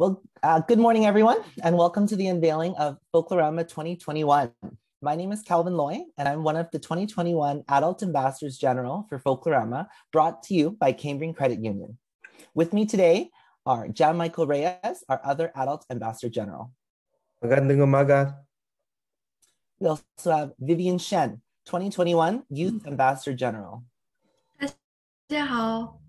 Good morning, everyone, and welcome to the unveiling of Folklorama 2021. My name is Calvin Loy, and I'm one of the 2021 Adult Ambassadors General for Folklorama, brought to you by Cambrian Credit Union. With me today are Jan Michael Reyes, our other Adult Ambassador General. Magandang umaga. We also have Vivian Shen, 2021 Youth Ambassador General. 大家好.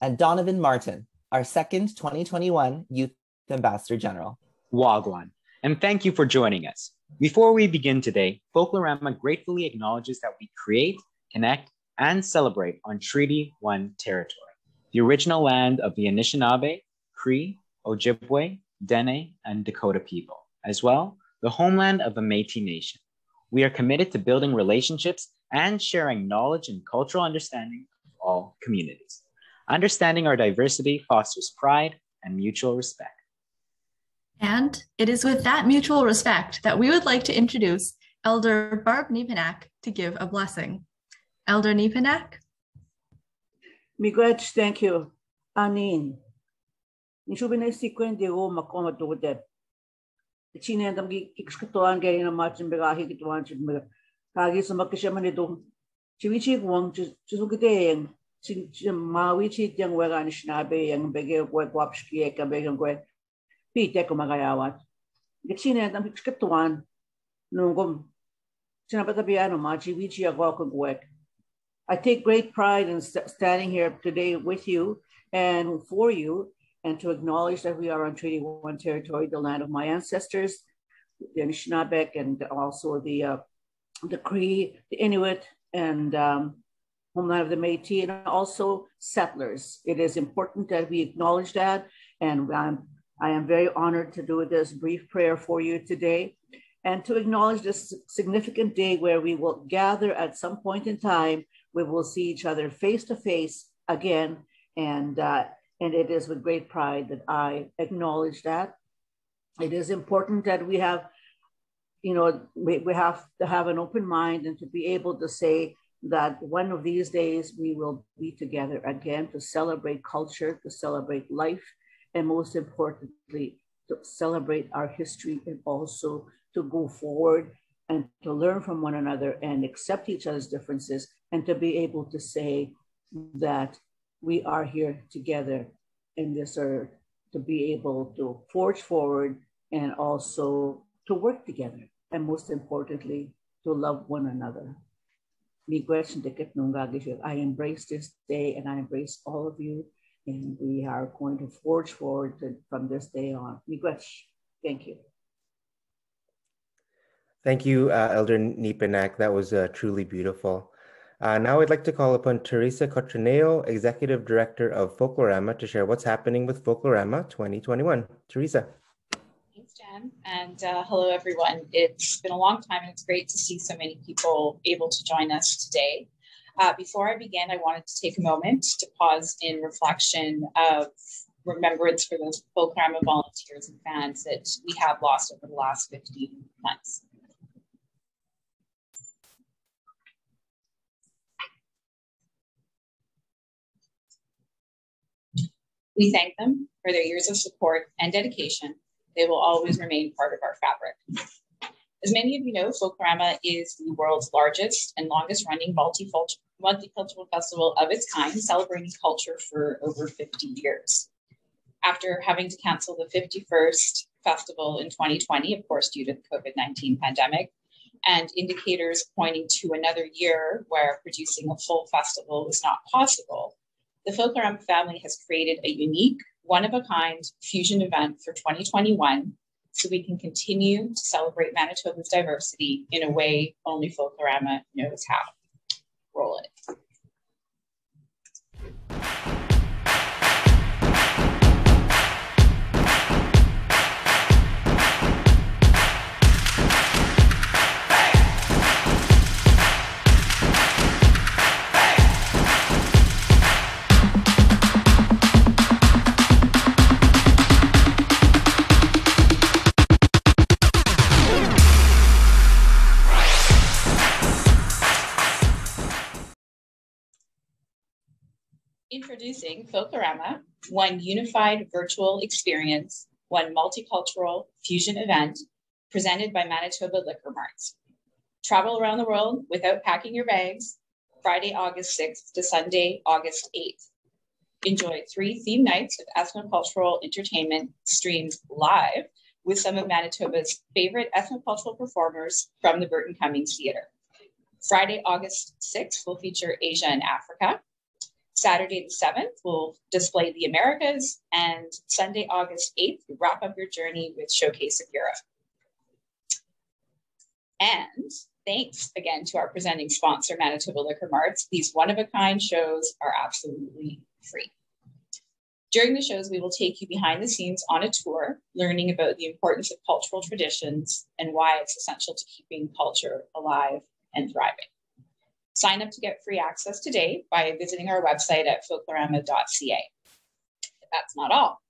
And Donovan Martin, our second 2021 Youth Ambassador General. Wagwan, and thank you for joining us. Before we begin today, Folklorama gratefully acknowledges that we create, connect, and celebrate on Treaty 1 territory, the original land of the Anishinaabe, Cree, Ojibwe, Dene, and Dakota people, as well the homeland of the Métis Nation. We are committed to building relationships and sharing knowledge and cultural understanding of all communities. Understanding our diversity fosters pride and mutual respect. And it is with that mutual respect that we would like to introduce Elder Barb Nipanak to give a blessing. Elder Nipanak. Miigwech, thank you. Anin. Nishubinay sikwen de o makoma dodet. Chine dam gi ikskatoan gay na machin begahi kituan chimega. Kagi samakishaman do. Chiwichi wong chizukiteng. Mawi chi yang wega Anishinaabe yang bege wapshki eka bege gwe. Pite kumagayawat. Gachine dam ikskatuan nungum. Chinapatabiano machi wichi agwakon gwek. I take great pride in standing here today with you and for you, and to acknowledge that we are on Treaty 1 territory, the land of my ancestors, the Anishinaabe, and also the Cree, the Inuit, and homeland of the Métis, and also settlers. It is important that we acknowledge that, and I am very honored to do this brief prayer for you today, and to acknowledge this significant day where we will gather at some point in time. We will see each other face to face again, and it is with great pride that I acknowledge that. It is important that we have, we have to have an open mind and to be able to say that one of these days we will be together again to celebrate culture, to celebrate life, and most importantly, to celebrate our history, and also to go forward and to learn from one another and accept each other's differences, and to be able to say that we are here together in this earth, to be able to forge forward and also to work together, and most importantly, to love one another. I embrace this day, and I embrace all of you, and we are going to forge forward from this day on. Thank you. Thank you, Elder Nipanak. That was truly beautiful. Now I'd like to call upon Teresa Cotroneo, Executive Director of Folklorama, to share what's happening with Folklorama 2021. Teresa. Thanks, Jan, and hello, everyone. It's been a long time, and it's great to see so many people able to join us today. Before I begin, I wanted to take a moment to pause in reflection of remembrance for those Folklorama volunteers and fans that we have lost over the last 15 months. We thank them for their years of support and dedication. They will always remain part of our fabric. As many of you know, Folklorama is the world's largest and longest running multicultural festival of its kind, celebrating culture for over 50 years. After having to cancel the 51st festival in 2020, of course, due to the COVID-19 pandemic, and indicators pointing to another year where producing a full festival was not possible, the Folklorama family has created a unique, one-of-a-kind fusion event for 2021, so we can continue to celebrate Manitoba's diversity in a way only Folklorama knows how. Roll it. Introducing Folklorama, one unified virtual experience one multicultural fusion event presented by Manitoba Liquor Marts. Travel around the world without packing your bags, Friday, August 6th to Sunday, August 8th. Enjoy 3 theme nights of ethnocultural entertainment streamed live with some of Manitoba's favorite ethnocultural performers from the Burton Cummings Theatre. Friday, August 6th will feature Asia and Africa. Saturday the 7th will display the Americas, and Sunday, August 8th, we wrap up your journey with Showcase of Europe. And thanks again to our presenting sponsor, Manitoba Liquor Marts. These one-of-a-kind shows are absolutely free. During the shows, we will take you behind the scenes on a tour, learning about the importance of cultural traditions and why it's essential to keeping culture alive and thriving. Sign up to get free access today by visiting our website at folklorama.ca. But that's not all.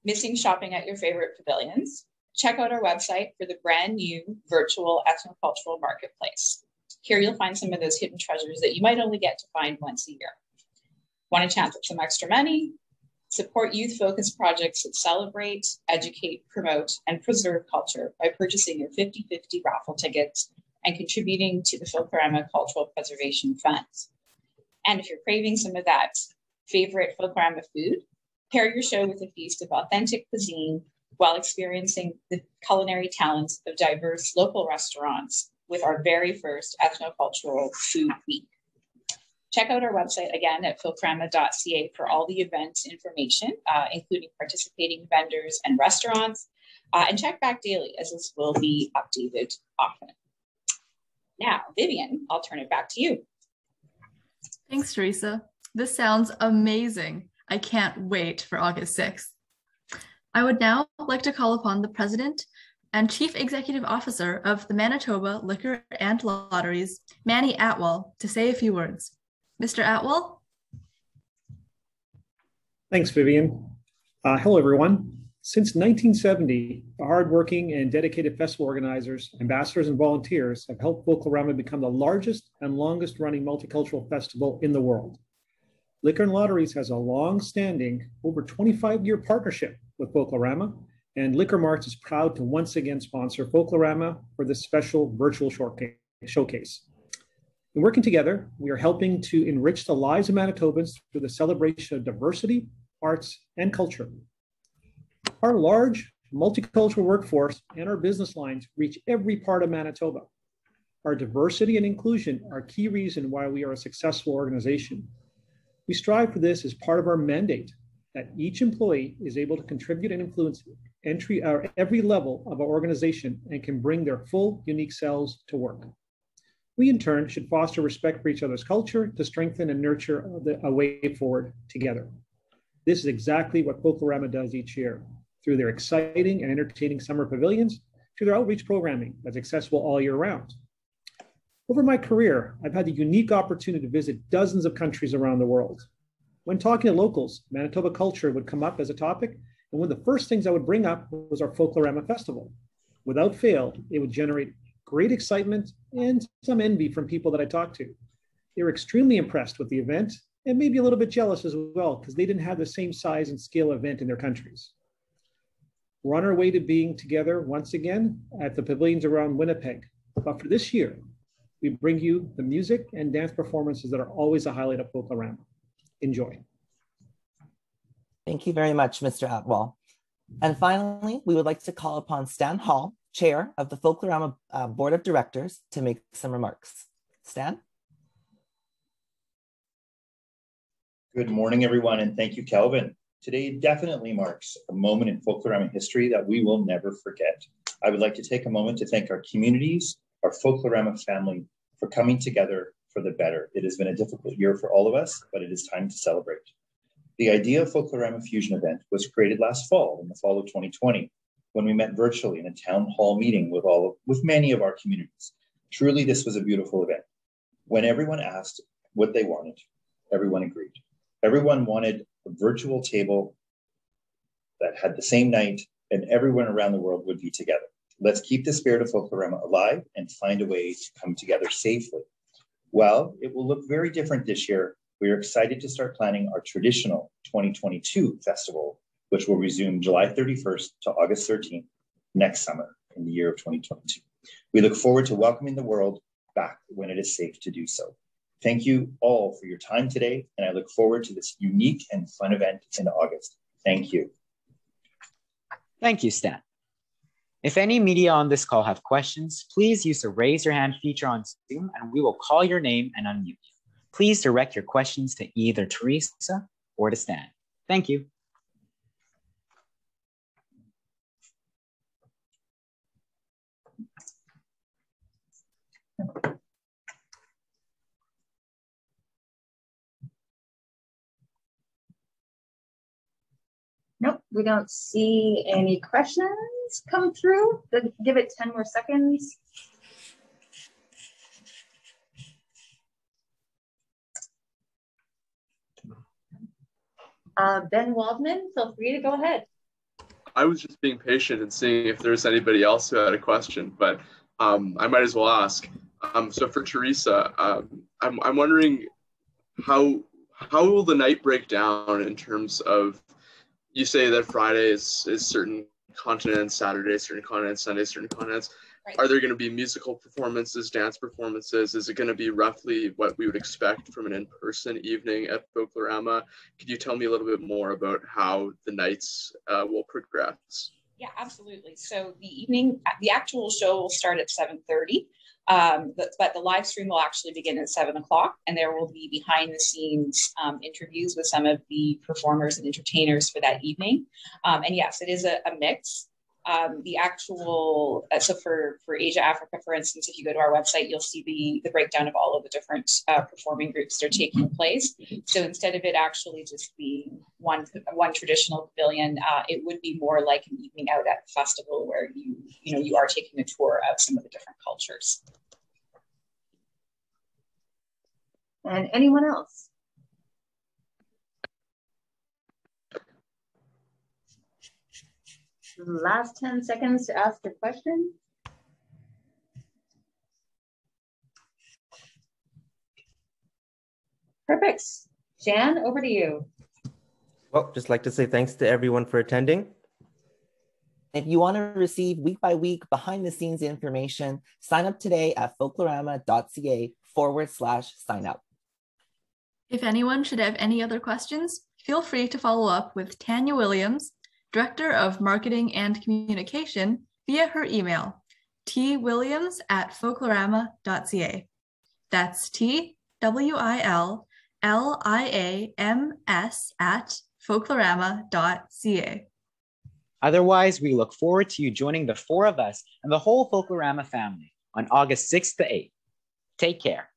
Missing shopping at your favorite pavilions? Check out our website for the brand new virtual ethnocultural marketplace. Here you'll find some of those hidden treasures that you might only get to find once a year. Want to chance up some extra money? Support youth-focused projects that celebrate, educate, promote, and preserve culture by purchasing your 50/50 raffle tickets and contributing to the Folklorama Cultural Preservation Funds. And if you're craving some of that favorite Folklorama food, pair your show with a feast of authentic cuisine while experiencing the culinary talents of diverse local restaurants with our very first ethnocultural food week. Check out our website again at folklorama.ca for all the event information, including participating vendors and restaurants, and check back daily as this will be updated often. Now, Vivian, I'll turn it back to you. Thanks, Teresa. This sounds amazing. I can't wait for August 6th. I would now like to call upon the President and Chief Executive Officer of the Manitoba Liquor and Lotteries, Manny Atwell, to say a few words. Mr. Atwell? Thanks, Vivian. Hello, everyone. Since 1970, the hardworking and dedicated festival organizers, ambassadors, and volunteers have helped Folklorama become the largest and longest-running multicultural festival in the world. Liquor and Lotteries has a long-standing, over 25-year partnership with Folklorama, and Liquor Marts is proud to once again sponsor Folklorama for this special virtual showcase. In working together, we are helping to enrich the lives of Manitobans through the celebration of diversity, arts, and culture. Our large multicultural workforce and our business lines reach every part of Manitoba. Our diversity and inclusion are a key reason why we are a successful organization. We strive for this as part of our mandate, that each employee is able to contribute and influence every level of our organization and can bring their full, unique selves to work. We, in turn, should foster respect for each other's culture to strengthen and nurture a way forward together. This is exactly what Folklorama does each year, through their exciting and entertaining summer pavilions to their outreach programming that's accessible all year round. Over my career, I've had the unique opportunity to visit dozens of countries around the world. When talking to locals, Manitoba culture would come up as a topic, and one of the first things I would bring up was our Folklorama Festival. Without fail, it would generate great excitement and some envy from people that I talked to. They were extremely impressed with the event and maybe a little bit jealous as well because they didn't have the same size and scale event in their countries. We're on our way to being together once again at the pavilions around Winnipeg. But for this year, we bring you the music and dance performances that are always a highlight of Folklorama. Enjoy. Thank you very much, Mr. Atwell. And finally, we would like to call upon Stan Hall, Chair of the Folklorama Board of Directors, to make some remarks. Stan? Good morning, everyone, and thank you, Kelvin. Today definitely marks a moment in Folklorama history that we will never forget. I would like to take a moment to thank our communities, our Folklorama family, for coming together for the better. It has been a difficult year for all of us, but it is time to celebrate. The idea of Folklorama Fusion event was created last fall, in the fall of 2020, when we met virtually in a town hall meeting with many of our communities. Truly, this was a beautiful event. When everyone asked what they wanted, everyone agreed. Everyone wanted a virtual table that had the same night, and everyone around the world would be together. Let's keep the spirit of Folklorama alive and find a way to come together safely. Well, it will look very different this year. We are excited to start planning our traditional 2022 festival which will resume July 31st to August 13th next summer in the year of 2022. We look forward to welcoming the world back when it is safe to do so. Thank you all for your time today, and I look forward to this unique and fun event in August. Thank you. Thank you, Stan. If any media on this call have questions, please use the raise your hand feature on Zoom and we will call your name and unmute you. Please direct your questions to either Teresa or to Stan. Thank you. Nope, we don't see any questions come through. Give it 10 more seconds. Ben Waldman, feel free to go ahead. I was just being patient and seeing if there's anybody else who had a question, but I might as well ask. So for Teresa, I'm wondering how will the night break down in terms of, you say that Friday is certain continents, Saturday certain continents, Sunday certain continents. Right. Are there going to be musical performances, dance performances? Is it going to be roughly what we would expect from an in-person evening at Folklorama? Could you tell me a little bit more about how the nights will progress? Yeah, absolutely. So the actual show will start at 7:30. But the live stream will actually begin at 7 o'clock, and there will be behind the scenes interviews with some of the performers and entertainers for that evening. And yes, it is a mix. The actual, so for Asia, Africa, for instance, if you go to our website, you'll see the breakdown of all of the different performing groups that are taking place. So instead of it actually just being one traditional pavilion, it would be more like an evening out at the festival where you are taking a tour of some of the different cultures. And anyone else? Last 10 seconds to ask a question. Perfect. Jan, over to you. Well, just like to say thanks to everyone for attending. If you want to receive week by week behind the scenes information, sign up today at folklorama.ca/sign up. If anyone should have any other questions, feel free to follow up with Tanya Williams, Director of Marketing and Communication, via her email, twilliams@folklorama.ca. That's TWILLIAMS@folklorama.ca. Otherwise, we look forward to you joining the four of us and the whole Folklorama family on August 6th to 8th. Take care.